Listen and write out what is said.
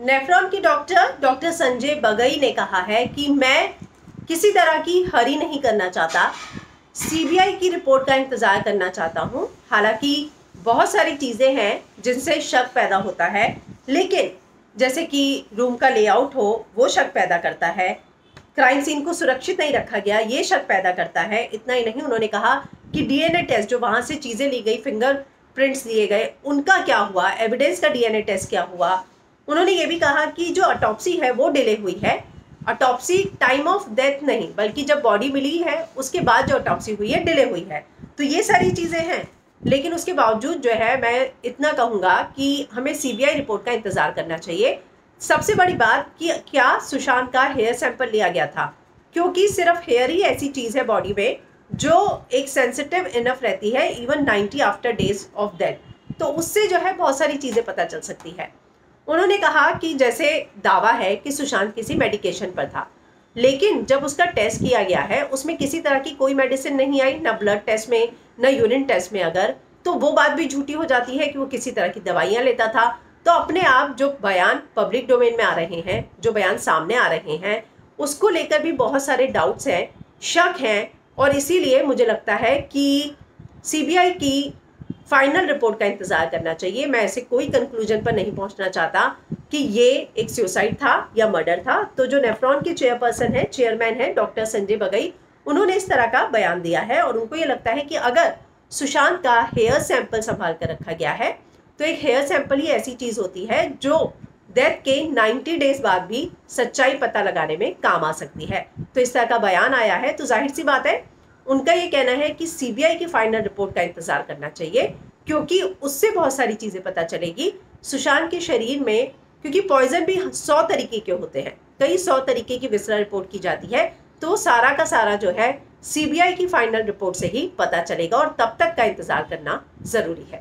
Nephron की doctor Sanjay Bagai ने कहा है कि मैं किसी तरह की हरी नहीं करना चाहता, सीबीआई की रिपोर्ट का इंतजार करना चाहता हूं। हालांकि बहुत सारी चीजें हैं जिनसे शक पैदा होता है, लेकिन जैसे कि रूम का लेआउट हो वो शक पैदा करता है, क्राइम सीन को सुरक्षित नहीं रखा गया ये शक पैदा करता है। इतना ही नहीं, उन्होंने कहा कि डीएनए टेस्ट जो वहां से चीजें ली गई, फिंगरप्रिंट्स लिए गए, उनका क्या हुआ, एविडेंस का डीएनए टेस्ट क्या हुआ। उन्होंने ये भी कहा कि जो ऑटोप्सी है वो डिले हुई है। ऑटोप्सी टाइम ऑफ डेथ नहीं, बल्कि जब बॉडी मिली है उसके बाद जो ऑटोप्सी हुई है डिले हुई है। तो ये सारी चीजें हैं, लेकिन उसके बावजूद जो है मैं इतना कहूंगा कि हमें सीबीआई रिपोर्ट का इंतजार करना चाहिए। सबसे बड़ी बात कि क्या सुशांत का हेयर सैंपल लिया गया था, क्योंकि सिर्फ हेयर ही ऐसी चीज है बॉडी में जो एक सेंसिटिव इनफ रहती है even 90 after days of death, तो उससे जो है बहुत सारी चीजें पता चल सकती है। उन्होंने कहा कि जैसे दावा है कि सुशांत किसी मेडिकेशन पर था, लेकिन जब उसका टेस्ट किया गया है उसमें किसी तरह की कोई मेडिसिन नहीं आई, ना ब्लड टेस्ट में ना यूरिन टेस्ट में, अगर तो वो बात भी झूठी हो जाती है कि वो किसी तरह की दवाइयां लेता था। तो अपने आप जो बयान पब्लिक डोमेन में आ रहे हैं, जो बयान सामने आ रहे हैं, उसको लेकर भी बहुत सारे डाउट्स हैं, शक हैं, और इसीलिए मुझे लगता है कि सीबीआई की फाइनल रिपोर्ट का इंतजार करना चाहिए। मैं ऐसे कोई कंक्लूजन पर नहीं पहुंचना चाहता कि ये एक सुसाइड था या मर्डर था। तो जो नेफ्रॉन के चेयरमैन है डॉक्टर संजय बगई, उन्होंने इस तरह का बयान दिया है और उनको ये लगता है कि अगर सुशांत का हेयर सैंपल संभाल कर रखा गया है तो एक हेयर सैंपल ही ऐसी चीज होती है जो डेथ के 90 डेज बाद भी सच्चाई पता लगाने में काम आ सकती है। तो इस तरह का बयान आया है, तो जाहिर सी बात है उनका ये कहना है कि सीबीआई की फाइनल रिपोर्ट का इंतजार करना चाहिए, क्योंकि उससे बहुत सारी चीजें पता चलेगी सुशांत के शरीर में। क्योंकि पॉइजन भी 100 तरीके के होते हैं, कई 100 तरीके की विसरा रिपोर्ट की जाती है, तो सारा का सारा जो है सीबीआई की फाइनल रिपोर्ट से ही पता चलेगा और तब तक का इंतजार करना जरूरी है।